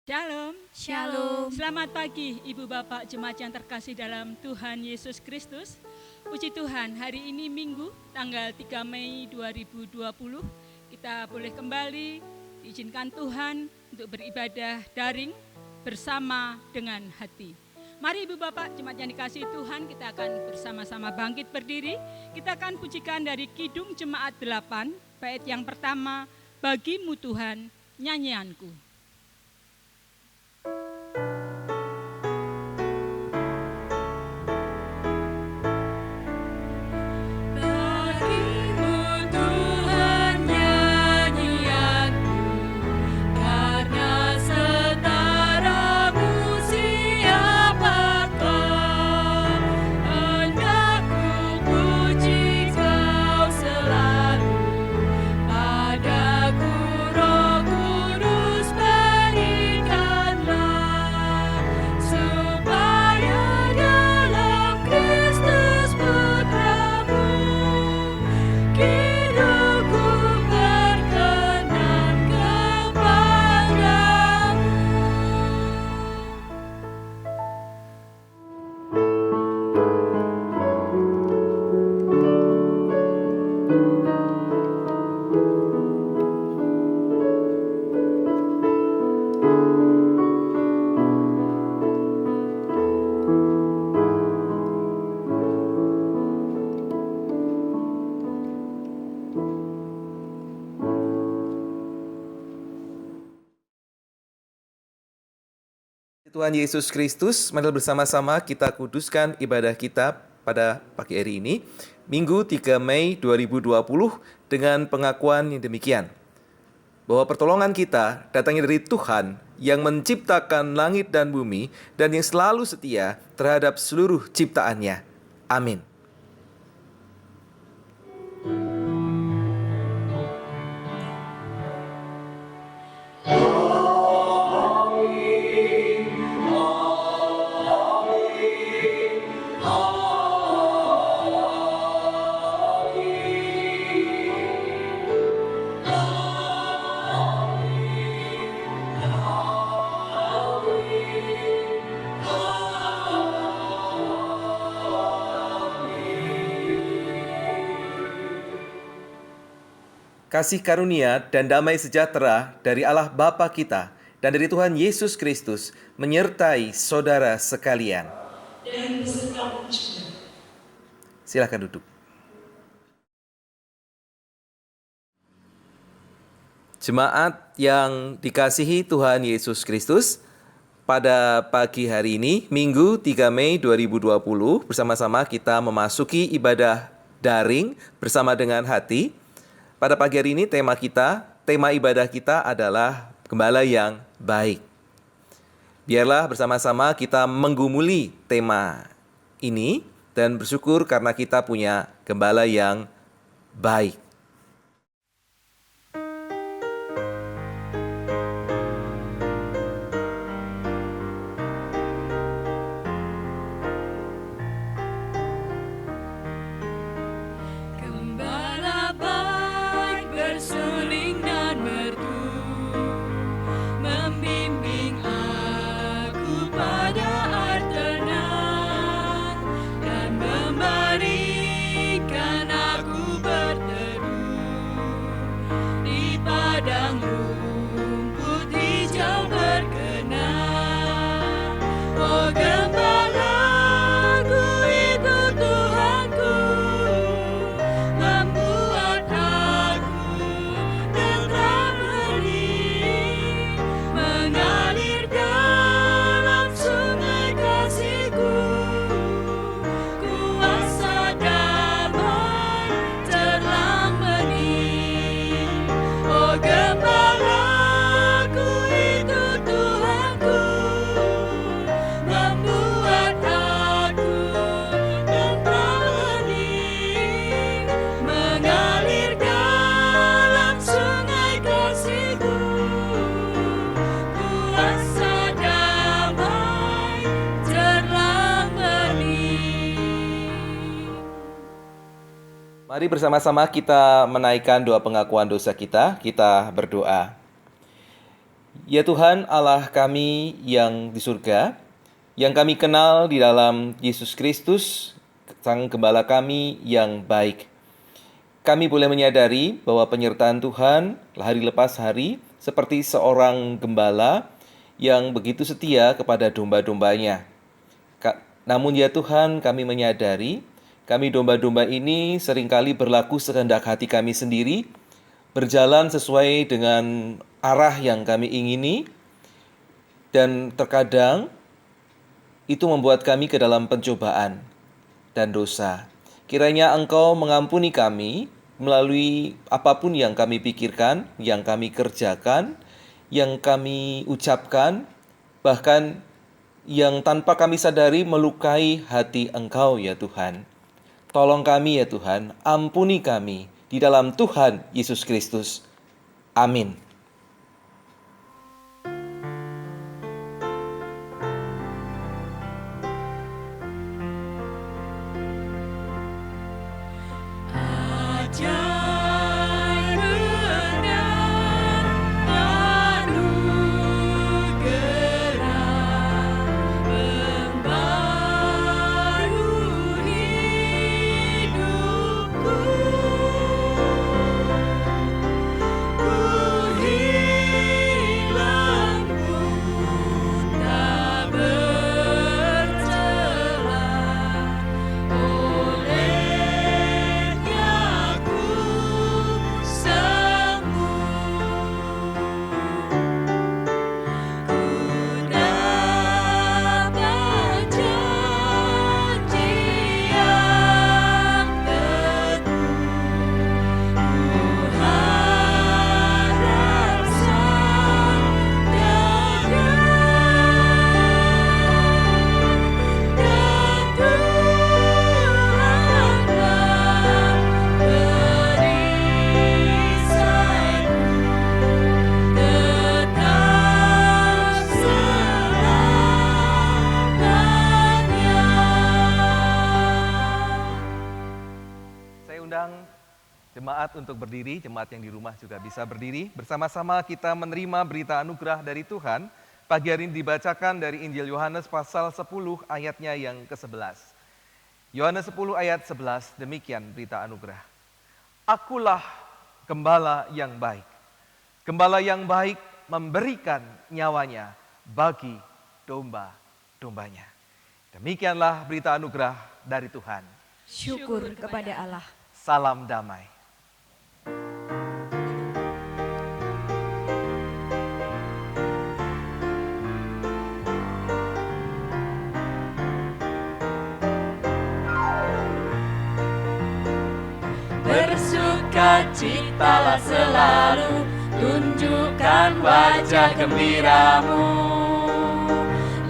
Shalom. Shalom. Selamat pagi Ibu Bapak Jemaat yang terkasih dalam Tuhan Yesus Kristus. Puji Tuhan, hari ini Minggu tanggal 3 Mei 2020 kita boleh kembali diizinkan Tuhan untuk beribadah daring bersama dengan hati. Mari Ibu Bapak Jemaat yang dikasihi Tuhan, kita akan bersama-sama bangkit berdiri. Kita akan pujikan dari Kidung Jemaat 8, bait yang pertama, Bagimu Tuhan nyanyianku. Tuhan Yesus Kristus, mari bersama-sama kita kuduskan ibadah kita pada pagi hari ini, Minggu 3 Mei 2020, dengan pengakuan yang demikian, bahwa pertolongan kita datangnya dari Tuhan yang menciptakan langit dan bumi dan yang selalu setia terhadap seluruh ciptaannya. Amin. Kasih karunia dan damai sejahtera dari Allah Bapa kita dan dari Tuhan Yesus Kristus menyertai saudara sekalian. Dan besertamu juga. Silakan duduk. Jemaat yang dikasihi Tuhan Yesus Kristus, pada pagi hari ini, Minggu 3 Mei 2020, bersama-sama kita memasuki ibadah daring bersama dengan hati. Pada pagi hari ini tema ibadah kita adalah Gembala yang baik. Biarlah bersama-sama kita menggumuli tema ini dan bersyukur karena kita punya Gembala yang baik. Mari bersama-sama kita menaikkan doa pengakuan dosa kita berdoa. Ya Tuhan Allah kami yang di surga, yang kami kenal di dalam Yesus Kristus, Sang Gembala kami yang baik. Kami boleh menyadari bahwa penyertaan Tuhan hari lepas hari seperti seorang gembala yang begitu setia kepada domba-dombanya. Namun ya Tuhan, kami menyadari kami domba-domba ini seringkali berlaku sekehendak hati kami sendiri, berjalan sesuai dengan arah yang kami ingini, dan terkadang itu membuat kami ke dalam pencobaan dan dosa. Kiranya Engkau mengampuni kami melalui apapun yang kami pikirkan, yang kami kerjakan, yang kami ucapkan, bahkan yang tanpa kami sadari melukai hati Engkau ya Tuhan. Tolong kami ya Tuhan, ampuni kami di dalam Tuhan Yesus Kristus. Amin. Jemaat untuk berdiri, jemaat yang di rumah juga bisa berdiri. Bersama-sama kita menerima berita anugerah dari Tuhan. Pagi hari ini dibacakan dari Injil Yohanes pasal 10 ayatnya yang ke-11. Yohanes 10 ayat 11, demikian berita anugerah. Akulah gembala yang baik. Gembala yang baik memberikan nyawanya bagi domba-dombanya. Demikianlah berita anugerah dari Tuhan. Syukur kepada Allah. Salam damai. Bersukacitalah selalu, tunjukkan wajah gembiramu.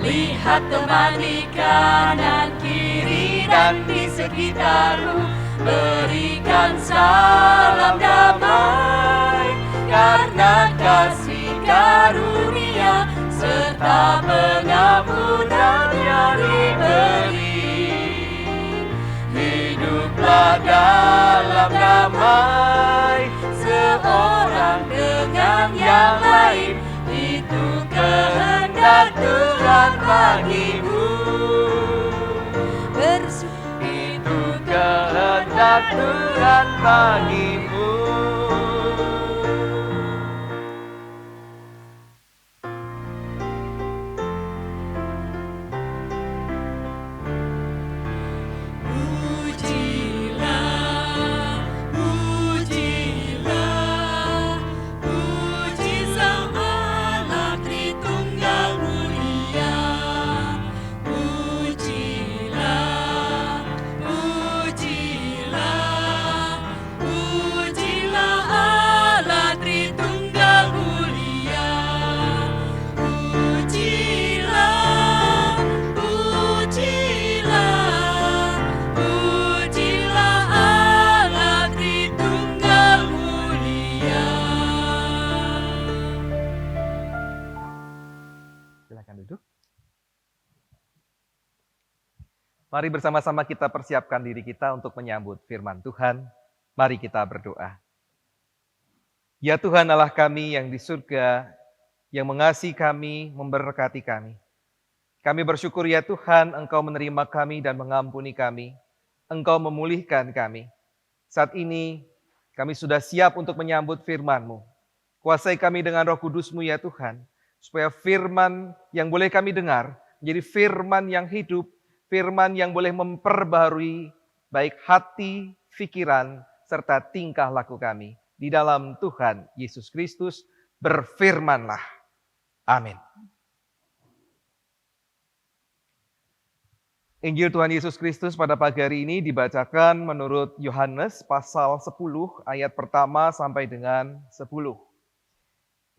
Lihat teman di kanan kiri dan di sekitarmu, berikan salam damai, karena kasih karunia serta pengampunannya diberi. Hiduplah dalam damai, seorang dengan yang lain, itu kehendak Tuhan bagimu. Itu kehendak Tuhan bagimu. Mari bersama-sama kita persiapkan diri kita untuk menyambut firman Tuhan. Mari kita berdoa. Ya Tuhan Allah kami yang di surga, yang mengasihi kami, memberkati kami. Kami bersyukur ya Tuhan, Engkau menerima kami dan mengampuni kami. Engkau memulihkan kami. Saat ini kami sudah siap untuk menyambut firman-Mu. Kuasai kami dengan Roh Kudus-Mu ya Tuhan, supaya firman yang boleh kami dengar menjadi firman yang hidup, firman yang boleh memperbaharui baik hati, pikiran, serta tingkah laku kami. Di dalam Tuhan Yesus Kristus, berfirmanlah. Amin. Injil Tuhan Yesus Kristus pada pagi hari ini dibacakan menurut Yohanes pasal 10 ayat pertama sampai dengan 10.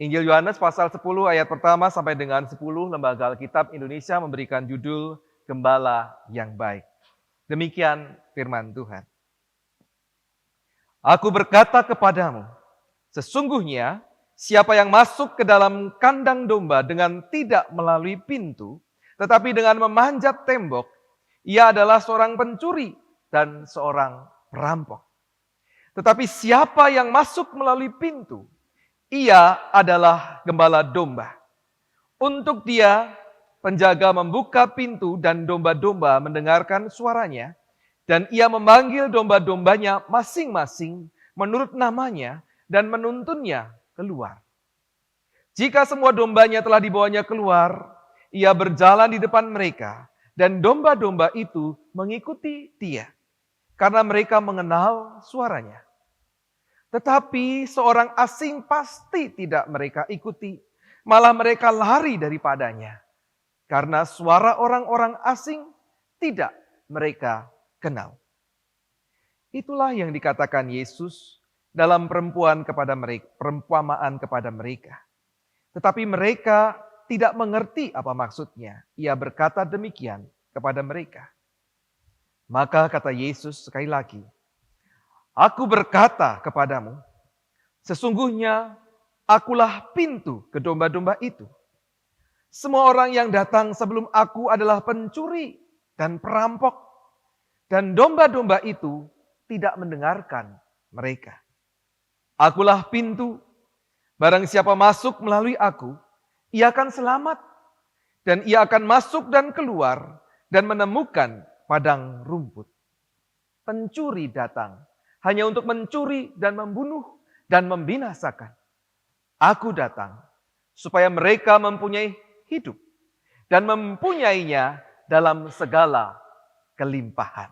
Injil Yohanes pasal 10 ayat pertama sampai dengan 10, Lembaga Alkitab Indonesia memberikan judul Gembala yang Baik. Demikian firman Tuhan. Aku berkata kepadamu, sesungguhnya siapa yang masuk ke dalam kandang domba dengan tidak melalui pintu, tetapi dengan memanjat tembok, ia adalah seorang pencuri dan seorang perampok. Tetapi siapa yang masuk melalui pintu, ia adalah gembala domba. Untuk dia, penjaga membuka pintu dan domba-domba mendengarkan suaranya, dan ia memanggil domba-dombanya masing-masing menurut namanya dan menuntunnya keluar. Jika semua dombanya telah dibawanya keluar, ia berjalan di depan mereka, dan domba-domba itu mengikuti dia, karena mereka mengenal suaranya. Tetapi seorang asing pasti tidak mereka ikuti, malah mereka lari daripadanya, karena suara orang-orang asing tidak mereka kenal. Itulah yang dikatakan Yesus dalam perumpamaan kepada mereka. Tetapi mereka tidak mengerti apa maksudnya. Ia berkata demikian kepada mereka. Maka kata Yesus sekali lagi, aku berkata kepadamu, sesungguhnya akulah pintu ke domba-domba itu. Semua orang yang datang sebelum aku adalah pencuri dan perampok, dan domba-domba itu tidak mendengarkan mereka. Akulah pintu, barang siapa masuk melalui aku, ia akan selamat, dan ia akan masuk dan keluar, dan menemukan padang rumput. Pencuri datang hanya untuk mencuri dan membunuh dan membinasakan. Aku datang supaya mereka mempunyai hidup, dan mempunyainya dalam segala kelimpahan.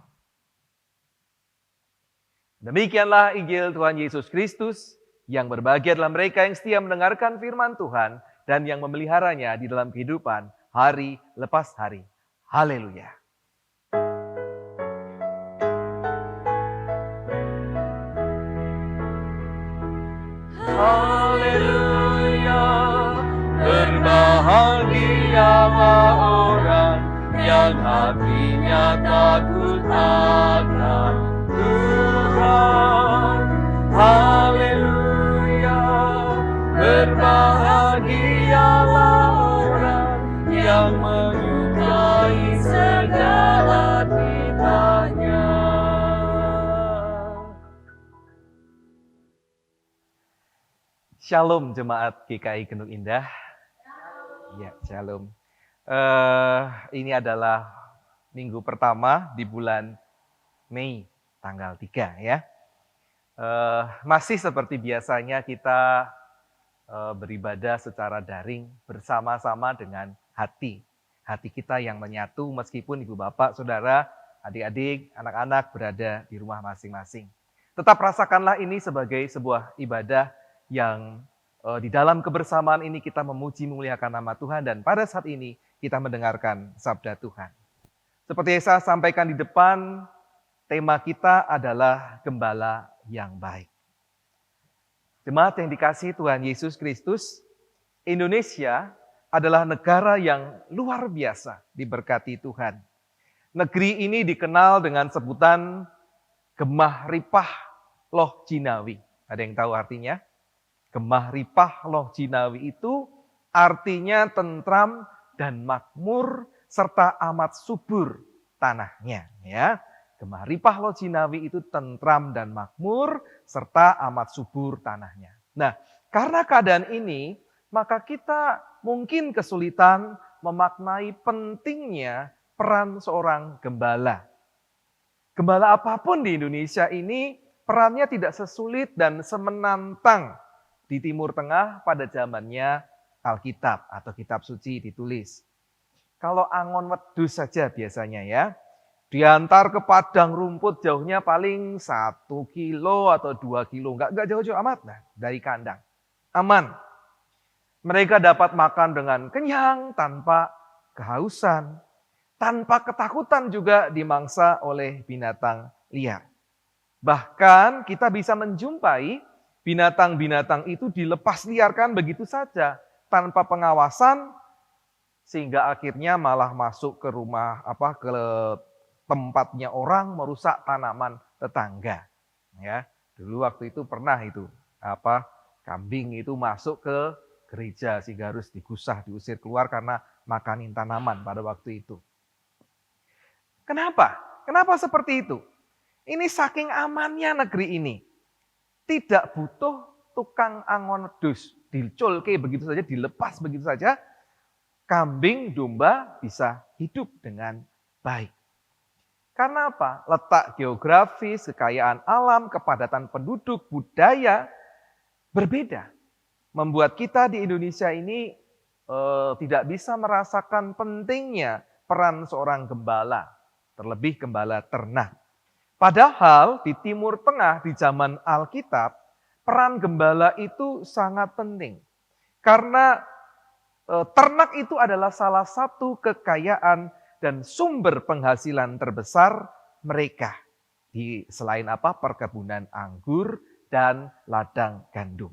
Demikianlah Injil Tuhan Yesus Kristus, yang berbahagia adalah mereka yang setia mendengarkan firman Tuhan, dan yang memeliharanya di dalam kehidupan hari lepas hari. Haleluya. Haleluya. Berbahagialah orang yang hatinya takut akan Tuhan. Haleluya. Berbahagialah orang yang menyukai segala titahnya. Shalom jemaat GKI Gendung Indah. Ya, shalom. Ini adalah minggu pertama di bulan Mei, tanggal 3 ya. Masih seperti biasanya kita beribadah secara daring bersama-sama dengan hati kita yang menyatu meskipun ibu bapak, saudara, adik-adik, anak-anak berada di rumah masing-masing. Tetap rasakanlah ini sebagai sebuah ibadah yang di dalam kebersamaan ini kita memuji memuliakan nama Tuhan, dan pada saat ini kita mendengarkan sabda Tuhan. Seperti yang saya sampaikan di depan, tema kita adalah gembala yang baik. Jemaat yang dikasihi Tuhan Yesus Kristus, Indonesia adalah negara yang luar biasa diberkati Tuhan. Negeri ini dikenal dengan sebutan Gemah Ripah Loh Jinawi. Ada yang tahu artinya? Gemah Ripah Loh Jinawi itu artinya tentram dan makmur serta amat subur tanahnya, ya. Gemah Ripah Loh Jinawi itu tentram dan makmur serta amat subur tanahnya. Nah, karena keadaan ini, maka kita mungkin kesulitan memaknai pentingnya peran seorang gembala. Gembala apapun di Indonesia ini perannya tidak sesulit dan semenantang di Timur Tengah pada zamannya Alkitab atau kitab suci ditulis. Kalau angon wedhus saja biasanya ya, diantar ke padang rumput jauhnya paling 1 kilo atau 2 kilo, enggak jauh-jauh amat dari kandang. Aman. Mereka dapat makan dengan kenyang tanpa kehausan, tanpa ketakutan juga dimangsa oleh binatang liar. Bahkan kita bisa menjumpai binatang-binatang itu dilepas liarkan begitu saja tanpa pengawasan sehingga akhirnya malah masuk ke rumah ke tempatnya orang, merusak tanaman tetangga. Ya, dulu waktu itu pernah itu kambing itu masuk ke gereja sehingga harus digusah, diusir keluar karena makanin tanaman pada waktu itu. Kenapa? Kenapa seperti itu? Ini saking amannya negeri ini. Tidak butuh tukang angon wedhus, diculke begitu saja, dilepas begitu saja. Kambing, domba bisa hidup dengan baik. Karena apa? Letak geografis, kekayaan alam, kepadatan penduduk, budaya berbeda. Membuat kita di Indonesia ini tidak bisa merasakan pentingnya peran seorang gembala, terlebih gembala ternak. Padahal di Timur Tengah di zaman Alkitab, peran gembala itu sangat penting. Karena ternak itu adalah salah satu kekayaan dan sumber penghasilan terbesar mereka. Selain perkebunan anggur dan ladang gandum.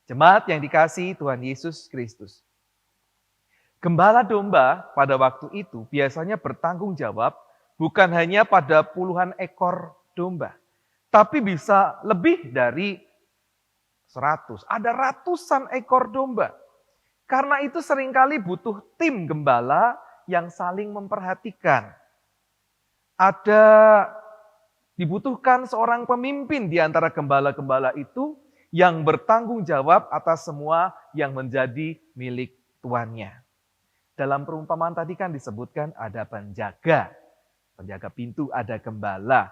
Jemaat yang dikasihi Tuhan Yesus Kristus. Gembala domba pada waktu itu biasanya bertanggung jawab bukan hanya pada puluhan ekor domba, tapi bisa lebih dari 100. Ada ratusan ekor domba. Karena itu seringkali butuh tim gembala yang saling memperhatikan. Dibutuhkan seorang pemimpin di antara gembala-gembala itu yang bertanggung jawab atas semua yang menjadi milik tuannya. Dalam perumpamaan tadi kan disebutkan ada penjaga pintu, ada gembala.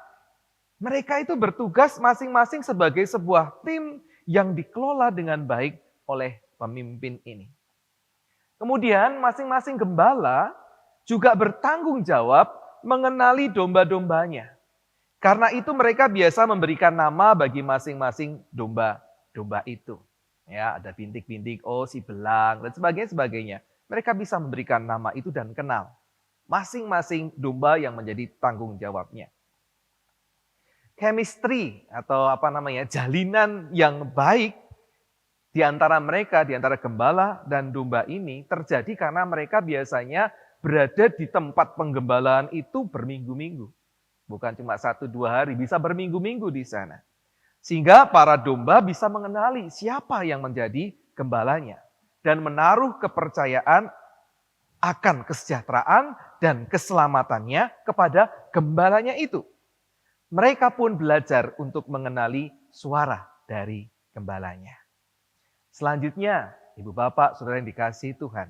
Mereka itu bertugas masing-masing sebagai sebuah tim yang dikelola dengan baik oleh pemimpin ini. Kemudian masing-masing gembala juga bertanggung jawab mengenali domba-dombanya. Karena itu mereka biasa memberikan nama bagi masing-masing domba itu. Ya, ada bintik-bintik, si belang dan sebagainya. Mereka bisa memberikan nama itu dan kenal masing-masing domba yang menjadi tanggung jawabnya. Chemistry atau jalinan yang baik di antara mereka, di antara gembala dan domba ini terjadi karena mereka biasanya berada di tempat penggembalaan itu berminggu-minggu. Bukan cuma 1-2 hari, bisa berminggu-minggu di sana. Sehingga para domba bisa mengenali siapa yang menjadi gembalanya. Dan menaruh kepercayaan akan kesejahteraan dan keselamatannya kepada gembalanya itu. Mereka pun belajar untuk mengenali suara dari gembalanya. Selanjutnya, Ibu Bapak, Saudara yang dikasihi Tuhan.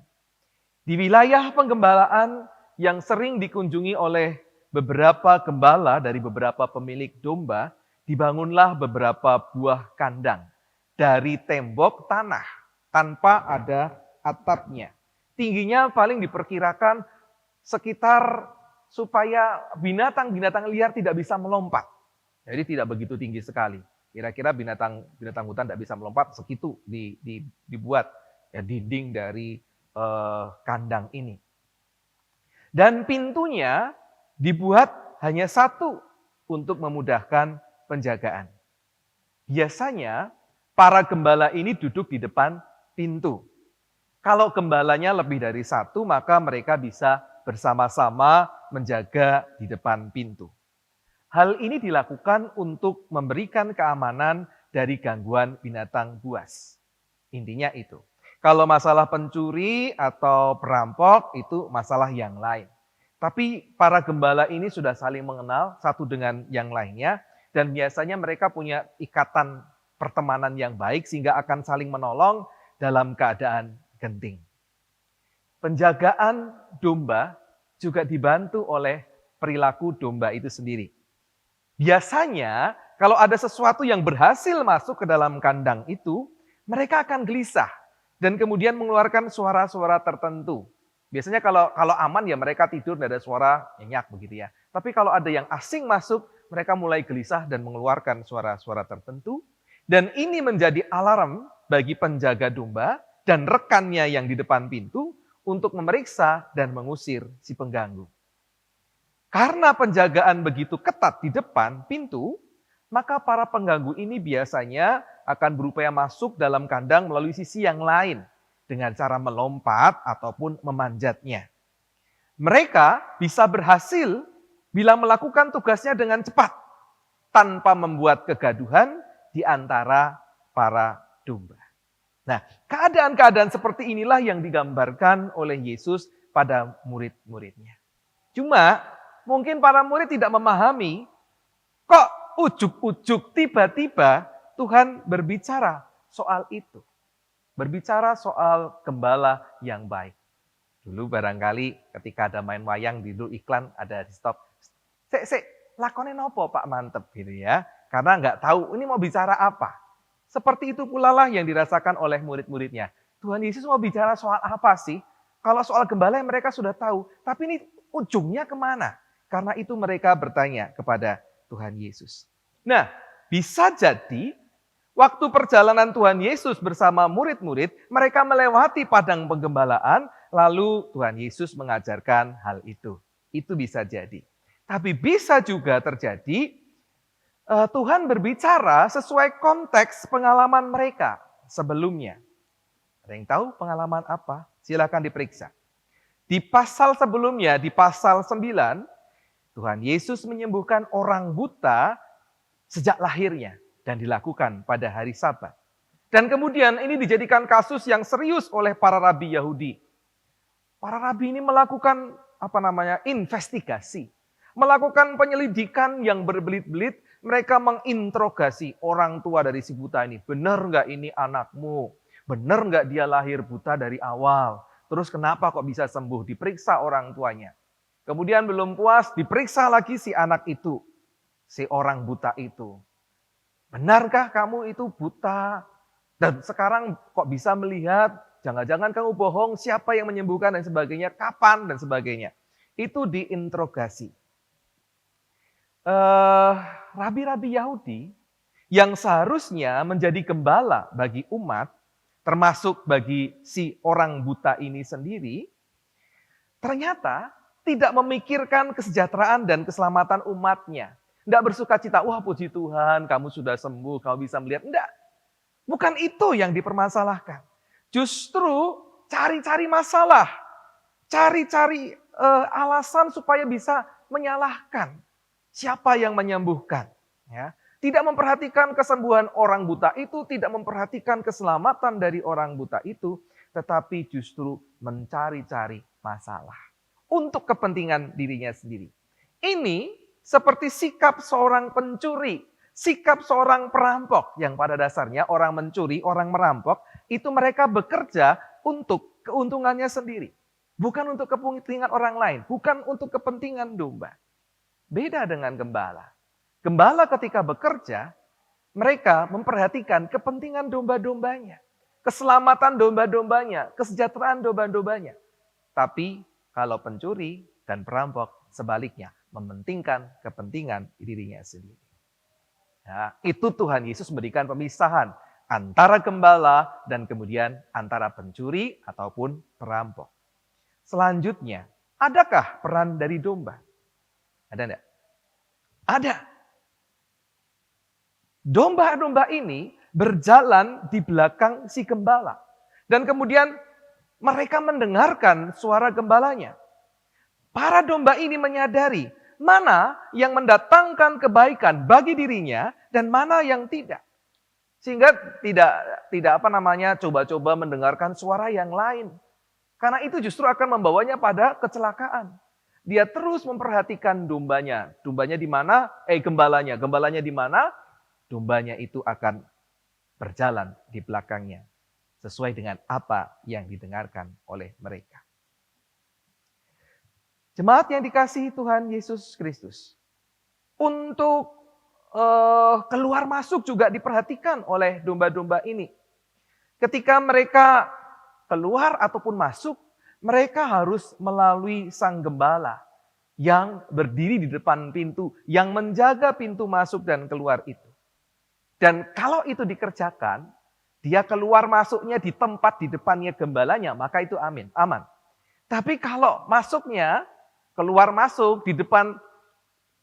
Di wilayah penggembalaan yang sering dikunjungi oleh beberapa gembala dari beberapa pemilik domba, dibangunlah beberapa buah kandang dari tembok tanah tanpa ada atapnya. Tingginya paling diperkirakan sekitar supaya binatang-binatang liar tidak bisa melompat. Jadi tidak begitu tinggi sekali. Kira-kira binatang hutan tidak bisa melompat, segitu dibuat ya dinding dari kandang ini. Dan pintunya dibuat hanya satu untuk memudahkan penjagaan. Biasanya para gembala ini duduk di depan pintu. Kalau gembalanya lebih dari satu, maka mereka bisa bersama-sama menjaga di depan pintu. Hal ini dilakukan untuk memberikan keamanan dari gangguan binatang buas. Intinya itu. Kalau masalah pencuri atau perampok itu masalah yang lain. Tapi para gembala ini sudah saling mengenal satu dengan yang lainnya dan biasanya mereka punya ikatan pertemanan yang baik sehingga akan saling menolong dalam keadaan genting. Penjagaan domba juga dibantu oleh perilaku domba itu sendiri. Biasanya kalau ada sesuatu yang berhasil masuk ke dalam kandang itu, mereka akan gelisah dan kemudian mengeluarkan suara-suara tertentu. Biasanya kalau aman ya mereka tidur, tidak ada suara nyenyak begitu ya. Tapi kalau ada yang asing masuk, mereka mulai gelisah dan mengeluarkan suara-suara tertentu. Dan ini menjadi alarm bagi penjaga domba dan rekannya yang di depan pintu untuk memeriksa dan mengusir si pengganggu. Karena penjagaan begitu ketat di depan pintu, maka para pengganggu ini biasanya akan berupaya masuk dalam kandang melalui sisi yang lain dengan cara melompat ataupun memanjatnya. Mereka bisa berhasil bila melakukan tugasnya dengan cepat tanpa membuat kegaduhan di antara para domba. Nah, keadaan-keadaan seperti inilah yang digambarkan oleh Yesus pada murid-muridnya. Cuma mungkin para murid tidak memahami, kok ujuk-ujuk tiba-tiba Tuhan berbicara soal itu. Berbicara soal gembala yang baik. Dulu barangkali ketika ada main wayang di dulu iklan ada di stop. Lakonnya nopo Pak mantep gitu ya. Karena nggak tahu ini mau bicara apa. Seperti itu pula lah yang dirasakan oleh murid-muridnya. Tuhan Yesus mau bicara soal apa sih? Kalau soal gembala yang mereka sudah tahu. Tapi ini ujungnya kemana? Karena itu mereka bertanya kepada Tuhan Yesus. Nah, bisa jadi waktu perjalanan Tuhan Yesus bersama murid-murid, mereka melewati padang penggembalaan, lalu Tuhan Yesus mengajarkan hal itu. Itu bisa jadi. Tapi bisa juga terjadi, Tuhan berbicara sesuai konteks pengalaman mereka sebelumnya. Ada yang tahu pengalaman apa? Silakan diperiksa. Di pasal sebelumnya, di pasal 9, Tuhan Yesus menyembuhkan orang buta sejak lahirnya. Dan dilakukan pada hari Sabat. Dan kemudian ini dijadikan kasus yang serius oleh para rabi Yahudi. Para rabi ini melakukan investigasi. Melakukan penyelidikan yang berbelit-belit. Mereka menginterogasi orang tua dari si buta ini. Benar nggak ini anakmu? Benar nggak dia lahir buta dari awal? Terus kenapa kok bisa sembuh? Diperiksa orang tuanya. Kemudian belum puas, diperiksa lagi si anak itu. Si orang buta itu. Benarkah kamu itu buta? Dan sekarang kok bisa melihat? Jangan-jangan kamu bohong, siapa yang menyembuhkan dan sebagainya, kapan dan sebagainya. Itu diinterogasi. Rabi-rabi Yahudi yang seharusnya menjadi gembala bagi umat, termasuk bagi si orang buta ini sendiri, ternyata tidak memikirkan kesejahteraan dan keselamatan umatnya. Tidak bersuka cita, wah puji Tuhan kamu sudah sembuh, kamu bisa melihat. Tidak, bukan itu yang dipermasalahkan. Justru cari-cari masalah, cari-cari alasan supaya bisa menyalahkan siapa yang menyembuhkan. Ya. Tidak memperhatikan kesembuhan orang buta itu, tidak memperhatikan keselamatan dari orang buta itu, tetapi justru mencari-cari masalah untuk kepentingan dirinya sendiri. Ini seperti sikap seorang pencuri, sikap seorang perampok yang pada dasarnya orang mencuri, orang merampok, itu mereka bekerja untuk keuntungannya sendiri. Bukan untuk kepentingan orang lain, bukan untuk kepentingan domba. Beda dengan gembala. Gembala ketika bekerja, mereka memperhatikan kepentingan domba-dombanya, keselamatan domba-dombanya, kesejahteraan domba-dombanya. Tapi kalau pencuri dan perampok sebaliknya, mementingkan kepentingan dirinya sendiri. Nah, itu Tuhan Yesus memberikan pemisahan antara gembala dan kemudian antara pencuri ataupun perampok. Selanjutnya, adakah peran dari domba? Ada enggak? Ada. Domba-domba ini berjalan di belakang si gembala. Dan kemudian mereka mendengarkan suara gembalanya. Para domba ini menyadari mana yang mendatangkan kebaikan bagi dirinya dan mana yang tidak. Sehingga tidak coba-coba mendengarkan suara yang lain. Karena itu justru akan membawanya pada kecelakaan. Dia terus memperhatikan dombanya. Dombanya di mana? Gembalanya. Gembalanya di mana? Dombanya itu akan berjalan di belakangnya. sesuai dengan apa yang didengarkan oleh mereka. Jemaat yang dikasihi Tuhan Yesus Kristus, untuk keluar masuk juga diperhatikan oleh domba-domba ini. Ketika mereka keluar ataupun masuk, mereka harus melalui sang gembala yang berdiri di depan pintu, yang menjaga pintu masuk dan keluar itu. Dan kalau itu dikerjakan, dia keluar masuknya di tempat di depannya gembalanya, maka itu aman. Tapi kalau masuknya, keluar masuk di depan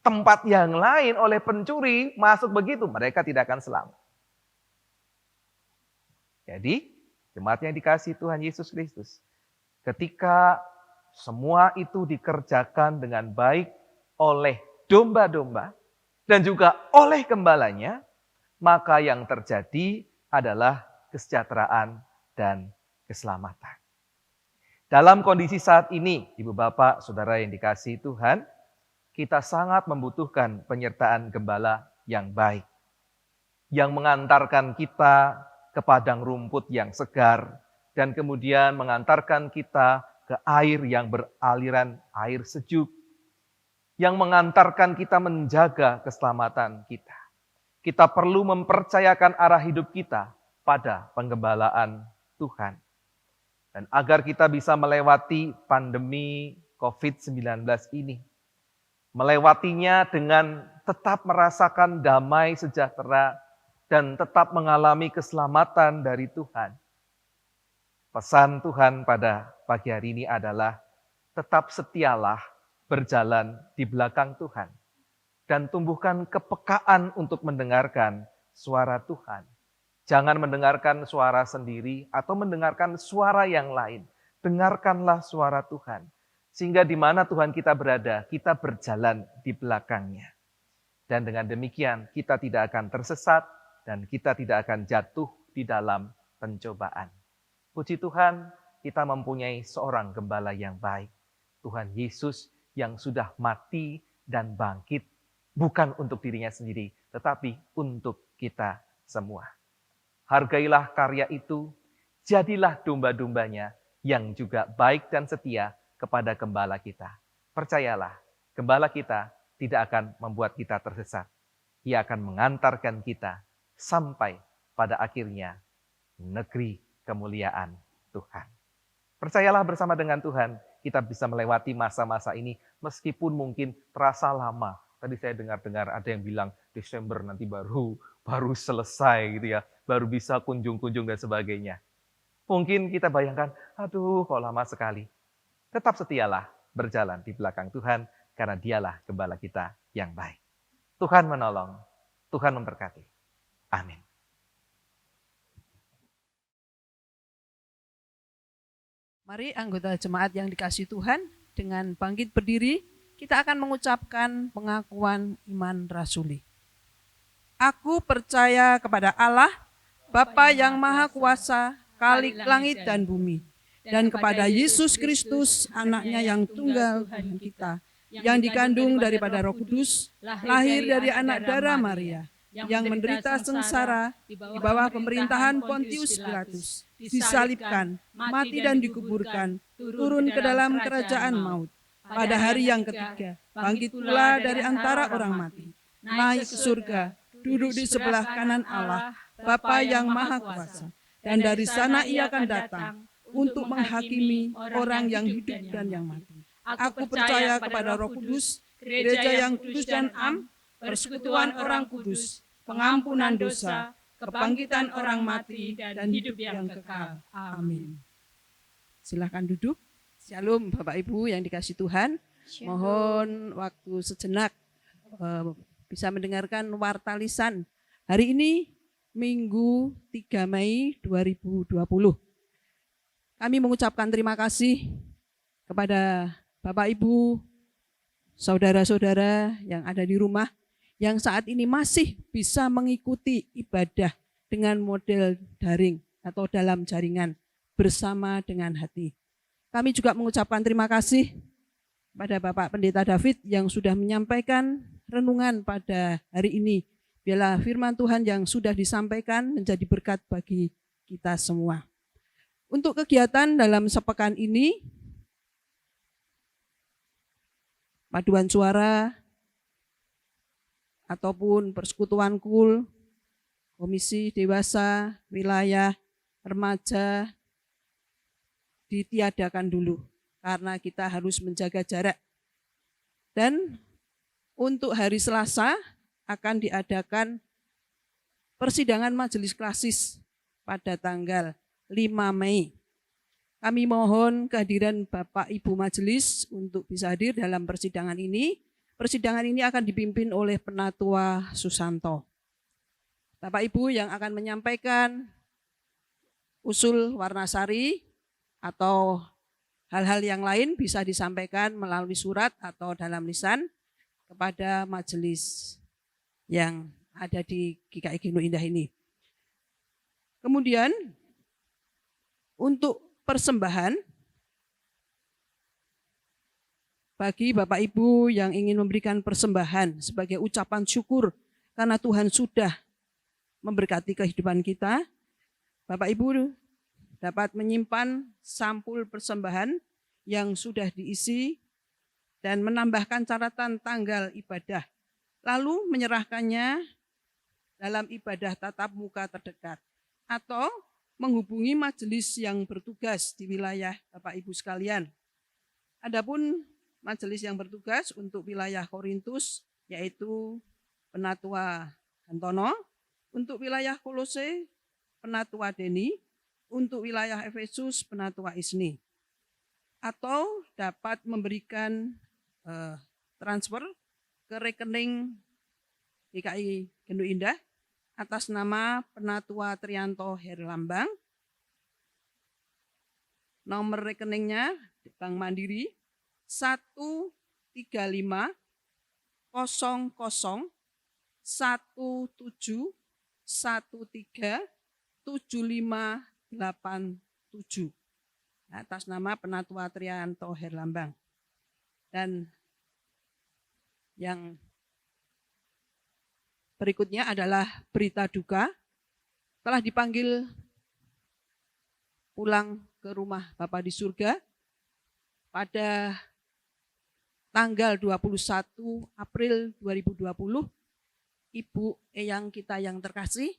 tempat yang lain oleh pencuri, masuk begitu, mereka tidak akan selamat. Jadi, jemaat yang dikasihi Tuhan Yesus Kristus, ketika semua itu dikerjakan dengan baik oleh domba-domba dan juga oleh gembalanya, maka yang terjadi adalah kesejahteraan dan keselamatan. Dalam kondisi saat ini, Ibu Bapak, Saudara yang dikasihi Tuhan, kita sangat membutuhkan penyertaan gembala yang baik, yang mengantarkan kita ke padang rumput yang segar, dan kemudian mengantarkan kita ke air yang beraliran air sejuk, yang mengantarkan kita menjaga keselamatan kita. Kita perlu mempercayakan arah hidup kita pada penggembalaan Tuhan. Dan agar kita bisa melewati pandemi COVID-19 ini, melewatinya dengan tetap merasakan damai sejahtera dan tetap mengalami keselamatan dari Tuhan. Pesan Tuhan pada pagi hari ini adalah tetap setialah berjalan di belakang Tuhan dan tumbuhkan kepekaan untuk mendengarkan suara Tuhan. Jangan mendengarkan suara sendiri atau mendengarkan suara yang lain. Dengarkanlah suara Tuhan. Sehingga di mana Tuhan kita berada, kita berjalan di belakangnya. Dan dengan demikian kita tidak akan tersesat dan kita tidak akan jatuh di dalam pencobaan. Puji Tuhan, kita mempunyai seorang gembala yang baik. Tuhan Yesus yang sudah mati dan bangkit, bukan untuk dirinya sendiri, tetapi untuk kita semua. Hargailah karya itu, jadilah domba-dombanya yang juga baik dan setia kepada gembala kita. Percayalah, gembala kita tidak akan membuat kita tersesat. Ia akan mengantarkan kita sampai pada akhirnya negeri kemuliaan Tuhan. Percayalah bersama dengan Tuhan, kita bisa melewati masa-masa ini meskipun mungkin terasa lama. Tadi saya dengar-dengar ada yang bilang Desember nanti baru selesai gitu ya, baru bisa kunjung-kunjung dan sebagainya. Mungkin kita bayangkan, aduh kok lama sekali. Tetap setialah berjalan di belakang Tuhan, karena dialah gembala kita yang baik. Tuhan menolong, Tuhan memberkati. Amin. Mari anggota jemaat yang dikasihi Tuhan, dengan bangkit berdiri, kita akan mengucapkan pengakuan iman rasuli. Aku percaya kepada Allah, Bapa yang Maha Kuasa, Khalik langit dan bumi, dan kepada Yesus Kristus, anaknya yang tunggal Tuhan kita, yang dikandung daripada Roh Kudus, lahir dari anak darah Maria, yang menderita sengsara di bawah pemerintahan Pontius Pilatus, disalibkan, mati dan dikuburkan, turun ke dalam kerajaan maut. Pada hari yang ketiga, bangkit pula dari antara orang mati, naik ke surga, duduk di sebelah kanan Allah, Bapa yang Maha Kuasa, dan dari sana ia akan datang untuk menghakimi orang yang hidup dan yang mati. Aku percaya kepada Roh Kudus, gereja yang kudus dan am, persekutuan orang kudus, pengampunan dosa, kebangkitan orang mati, dan hidup yang kekal. Amin. Silakan duduk. Shalom Bapak Ibu yang dikasihi Tuhan. Mohon waktu sejenak bisa mendengarkan warta lisan. Hari ini Minggu 3 Mei 2020. Kami mengucapkan terima kasih kepada Bapak Ibu, saudara-saudara yang ada di rumah, yang saat ini masih bisa mengikuti ibadah dengan model daring atau dalam jaringan bersama dengan hati. Kami juga mengucapkan terima kasih pada Bapak Pendeta David yang sudah menyampaikan renungan pada hari ini. Biarlah firman Tuhan yang sudah disampaikan menjadi berkat bagi kita semua. Untuk kegiatan dalam sepekan ini, paduan suara ataupun persekutuan KUL, komisi dewasa, wilayah, remaja ditiadakan dulu karena kita harus menjaga jarak. Dan untuk hari Selasa akan diadakan persidangan majelis klasis pada tanggal 5 Mei. Kami mohon kehadiran Bapak Ibu Majelis untuk bisa hadir dalam persidangan ini. Persidangan ini akan dipimpin oleh Penatua Susanto. Bapak Ibu yang akan menyampaikan usul Warnasari atau hal-hal yang lain bisa disampaikan melalui surat atau dalam lisan kepada majelis yang ada di GKI Genduk Indah ini. Kemudian untuk persembahan bagi Bapak Ibu yang ingin memberikan persembahan sebagai ucapan syukur karena Tuhan sudah memberkati kehidupan kita, Bapak Ibu dapat menyimpan sampul persembahan yang sudah diisi dan menambahkan catatan tanggal ibadah, lalu menyerahkannya dalam ibadah tatap muka terdekat atau menghubungi majelis yang bertugas di wilayah Bapak Ibu sekalian. Adapun majelis yang bertugas untuk wilayah Korintus yaitu Penatua Antono, untuk wilayah Kolose Penatua Deni, untuk wilayah Efesus Penatua Isni. Atau dapat memberikan transfer ke rekening GKI Genduk Indah atas nama Penatua Trianto Herlambang. Nomor rekeningnya Bank Mandiri 135 00 17 13 7587 atas nama Penatua Trianto Herlambang. Dan yang berikutnya adalah berita duka, telah dipanggil pulang ke rumah Bapa di surga pada tanggal 21 April 2020, Ibu Eyang kita yang terkasih,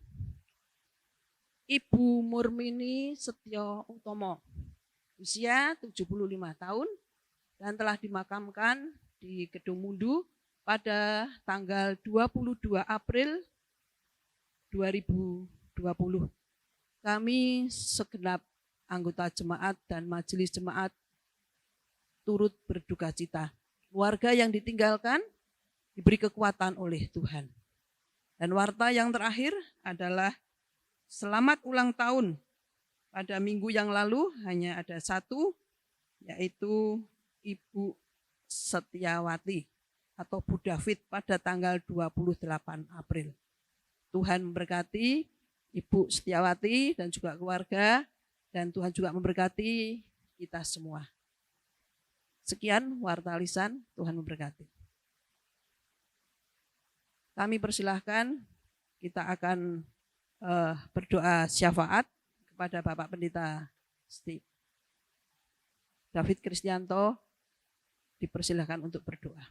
Ibu Murmini Setyo Utomo, usia 75 tahun dan telah dimakamkan di Gedung Mundu pada tanggal 22 April 2020. Kami segenap anggota jemaat dan majelis jemaat turut berduka cita. Keluarga yang ditinggalkan diberi kekuatan oleh Tuhan. Dan warta yang terakhir adalah selamat ulang tahun. Pada minggu yang lalu hanya ada satu, yaitu Ibu Setiawati atau Bu David pada tanggal 28 April. Tuhan memberkati Ibu Setiawati dan juga keluarga, dan Tuhan juga memberkati kita semua. Sekian warta lisan, Tuhan memberkati. Kami persilahkan, kita akan berdoa syafaat kepada Bapak Pendeta David Kristianto, dipersilahkan untuk berdoa.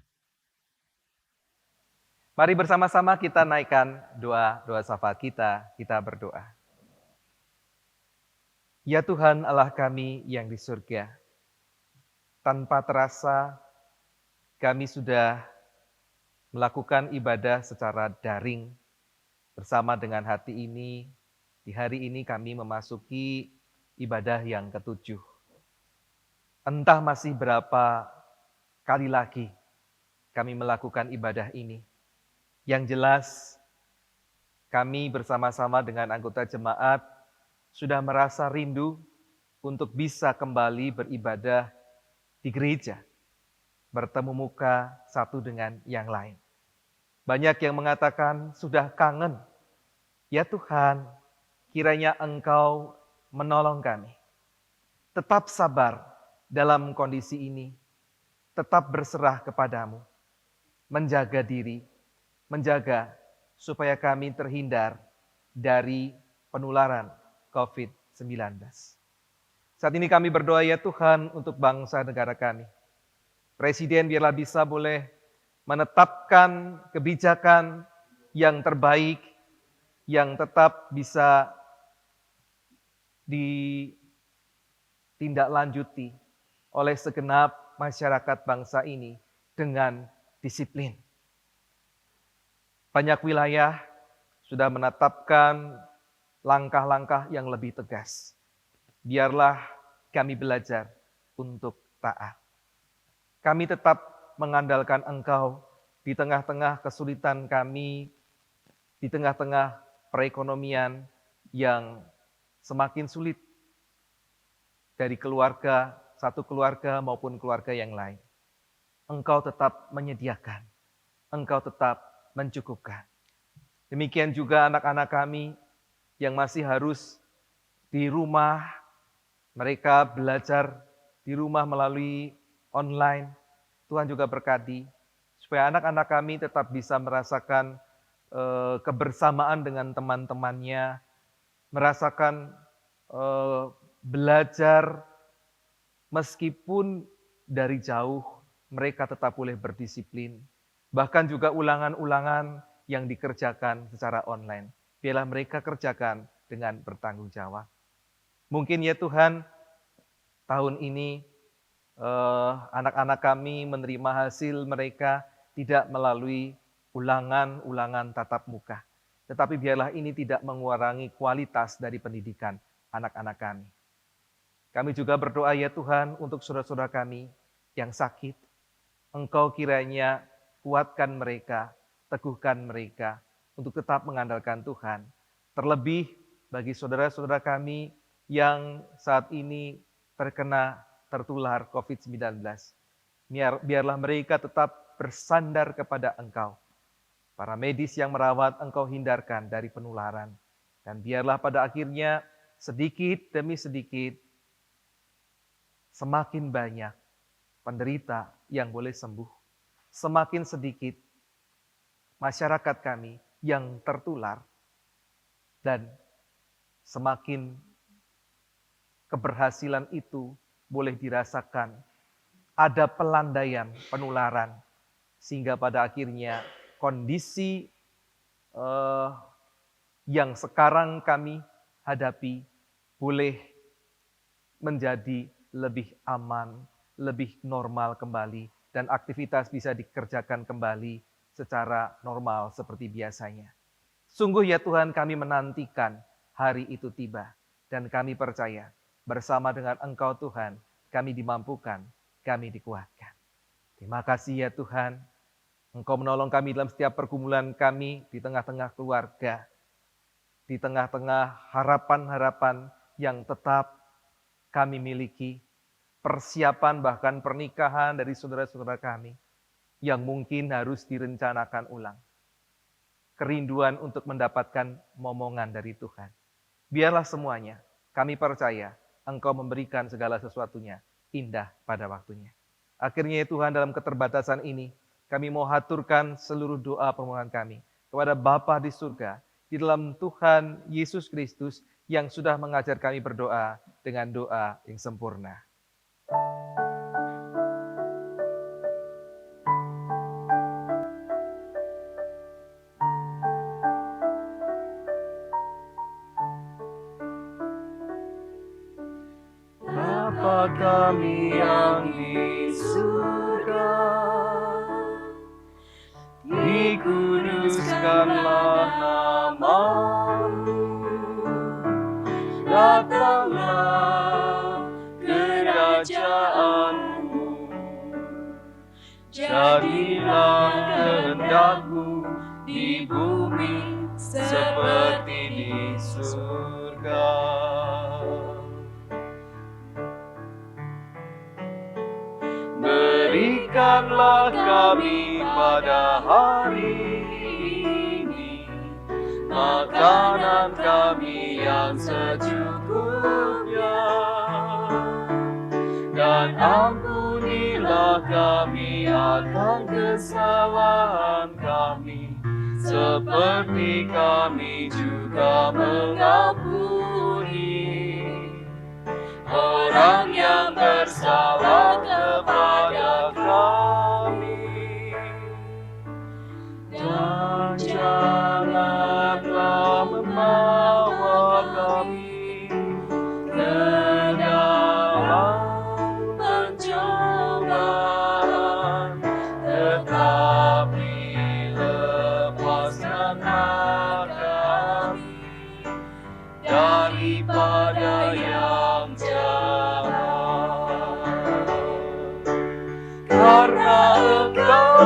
Mari bersama-sama kita naikkan doa syafaat kita berdoa. Ya Tuhan Allah kami yang di surga, tanpa terasa kami sudah melakukan ibadah secara daring bersama dengan hati ini. Di hari ini kami memasuki ibadah yang ke-7. Entah masih berapa kali lagi kami melakukan ibadah ini. Yang jelas kami bersama-sama dengan anggota jemaat sudah merasa rindu untuk bisa kembali beribadah di gereja, bertemu muka satu dengan yang lain. Banyak yang mengatakan sudah kangen. Ya Tuhan, kiranya Engkau menolong kami. Tetap sabar dalam kondisi ini, tetap berserah kepadamu, menjaga diri, menjaga supaya kami terhindar dari penularan COVID-19. Saat ini kami berdoa ya Tuhan untuk bangsa negara kami. Presiden biarlah bisa boleh menetapkan kebijakan yang terbaik, yang tetap bisa ditindaklanjuti oleh segenap masyarakat bangsa ini dengan disiplin. Banyak wilayah sudah menetapkan langkah-langkah yang lebih tegas. Biarlah kami belajar untuk taat. Kami tetap mengandalkan Engkau di tengah-tengah kesulitan kami, di tengah-tengah perekonomian yang semakin sulit dari keluarga, satu keluarga maupun keluarga yang lain. Engkau tetap menyediakan, Engkau tetap mencukupkan. Demikian juga anak-anak kami yang masih harus di rumah, mereka belajar di rumah melalui online. Tuhan juga berkati, supaya anak-anak kami tetap bisa merasakan kebersamaan dengan teman-temannya, merasakan belajar meskipun dari jauh, mereka tetap boleh berdisiplin. Bahkan juga ulangan-ulangan yang dikerjakan secara online. Biarlah mereka kerjakan dengan bertanggung jawab. Mungkin ya Tuhan, tahun ini anak-anak kami menerima hasil mereka tidak melalui ulangan-ulangan tatap muka. Tetapi biarlah ini tidak mengurangi kualitas dari pendidikan anak-anak kami. Kami juga berdoa ya Tuhan untuk saudara-saudara kami yang sakit. Engkau kiranya kuatkan mereka, teguhkan mereka untuk tetap mengandalkan Tuhan. Terlebih bagi saudara-saudara kami yang saat ini tertular COVID-19. Biarlah mereka tetap bersandar kepada Engkau. Para medis yang merawat Engkau hindarkan dari penularan. Dan biarlah pada akhirnya sedikit demi sedikit semakin banyak penderita yang boleh sembuh. Semakin sedikit masyarakat kami yang tertular. Dan semakin keberhasilan itu boleh dirasakan. Ada pelandaian penularan. Sehingga pada akhirnya kondisi yang sekarang kami hadapi boleh menjadi lebih aman, lebih normal kembali. Dan aktivitas bisa dikerjakan kembali secara normal seperti biasanya. Sungguh ya Tuhan, kami menantikan hari itu tiba. Dan kami percaya bersama dengan Engkau Tuhan, kami dimampukan, kami dikuatkan. Terima kasih ya Tuhan, Engkau menolong kami dalam setiap pergumulan kami di tengah-tengah keluarga, di tengah-tengah harapan-harapan yang tetap kami miliki, persiapan bahkan pernikahan dari saudara-saudara kami yang mungkin harus direncanakan ulang. Kerinduan untuk mendapatkan momongan dari Tuhan. Biarlah semuanya, kami percaya Engkau memberikan segala sesuatunya indah pada waktunya. Akhirnya ya Tuhan, dalam keterbatasan ini, kami mau haturkan seluruh doa permohonan kami kepada Bapa di surga, di dalam Tuhan Yesus Kristus yang sudah mengajar kami berdoa dengan doa yang sempurna. Bapa kami yang di surga, dikuduskanlah nama-Mu, datanglah kerajaan-Mu, jadilah kehendak-Mu di bumi seperti di surga. Berikanlah kami pada hari ini makanan kami yang secukupnya, dan ampunilah kami akan kesalahan kami, seperti kami juga mengampuni orang yang bersalah kepada kami. Dan janganlah membawa kami ke dalam pencobaan, tetapi lepaskanlah kami daripada yang jahat. Karena Engkau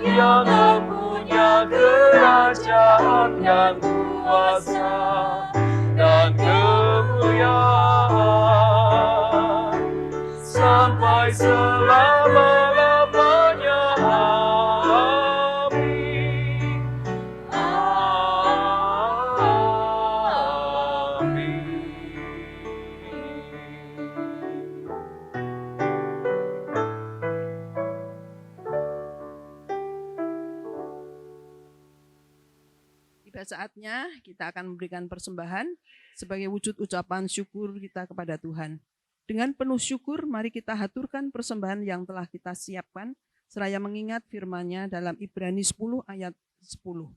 yang mempunyai kerajaan dan kuasa dan kemuliaan sampai selama-lamanya. Amin. Amin. Tiba saatnya kita akan memberikan persembahan sebagai wujud ucapan syukur kita kepada Tuhan. Dengan penuh syukur, mari kita haturkan persembahan yang telah kita siapkan, seraya mengingat firman-Nya dalam Ibrani 10 ayat 10.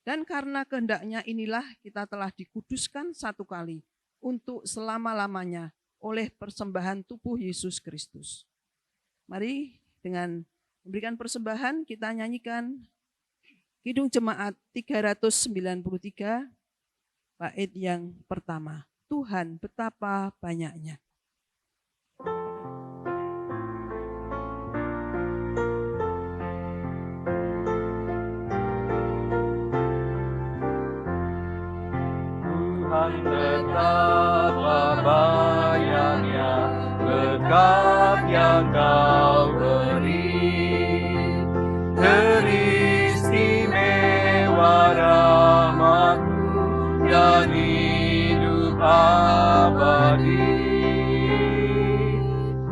Dan karena kehendaknya inilah kita telah dikuduskan satu kali untuk selama-lamanya oleh persembahan tubuh Yesus Kristus. Mari dengan memberikan persembahan kita nyanyikan Kidung Jemaat 393, bait yang pertama. Tuhan betapa banyaknya. Tuhan betapa banyaknya berkat yang Kau beri, teristimewa rahmat-Mu dan hidup abadi.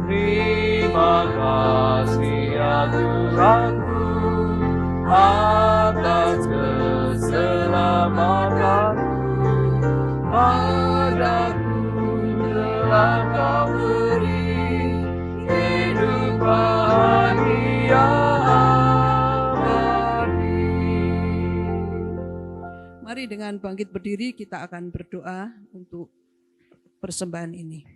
Terima kasih ya Tuhanku atas keselamatan-Mu. Padaku telah Kau beri kehidupan yang abadi. Mari dengan bangkit berdiri kita akan berdoa untuk persembahan ini.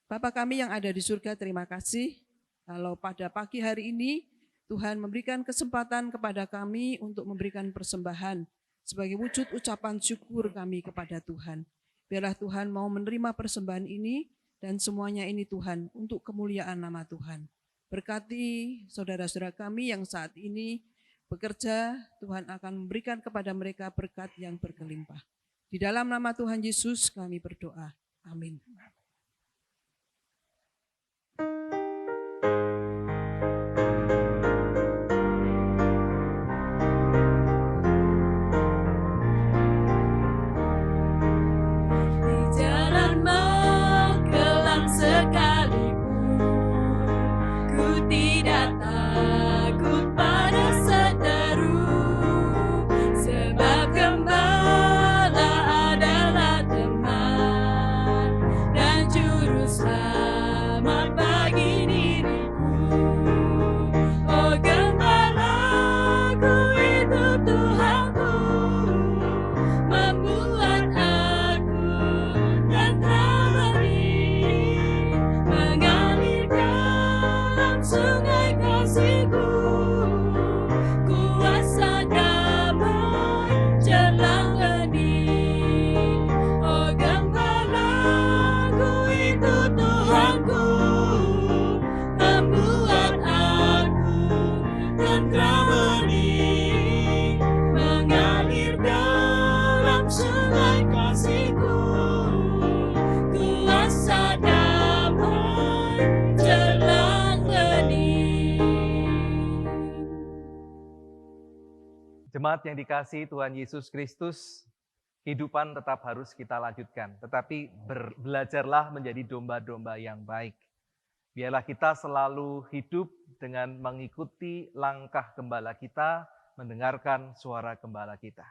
Bapa kami yang ada di surga, terima kasih kalau pada pagi hari ini Tuhan memberikan kesempatan kepada kami untuk memberikan persembahan sebagai wujud ucapan syukur kami kepada Tuhan. Biarlah Tuhan mau menerima persembahan ini dan semuanya ini Tuhan untuk kemuliaan nama Tuhan. Berkati saudara-saudara kami yang saat ini bekerja, Tuhan akan memberikan kepada mereka berkat yang berkelimpah. Di dalam nama Tuhan Yesus kami berdoa. Amin. Jemaat yang dikasihi Tuhan Yesus Kristus, kehidupan tetap harus kita lanjutkan. Tetapi belajarlah menjadi domba-domba yang baik. Biarlah kita selalu hidup dengan mengikuti langkah gembala kita, mendengarkan suara gembala kita.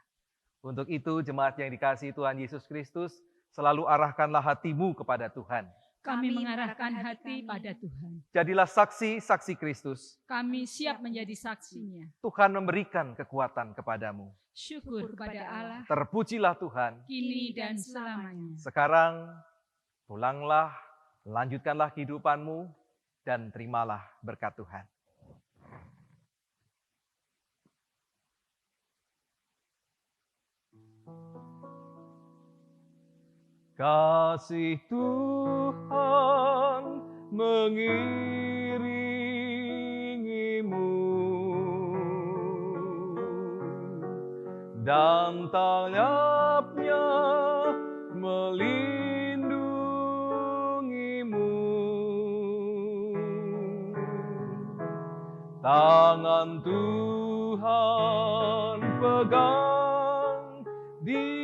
Untuk itu, jemaat yang dikasihi Tuhan Yesus Kristus, Selalu arahkanlah hatimu kepada Tuhan. Kami mengarahkan hati pada Tuhan. Jadilah saksi-saksi Kristus. Kami siap menjadi saksinya. Tuhan memberikan kekuatan kepadamu. Syukur kepada Allah, Terpujilah Tuhan. kini dan selamanya. Sekarang pulanglah, lanjutkanlah kehidupanmu, dan terimalah berkat Tuhan. Kasih Tuhan mengiringimu dan tangannya melindungimu. Tangan Tuhan pegang di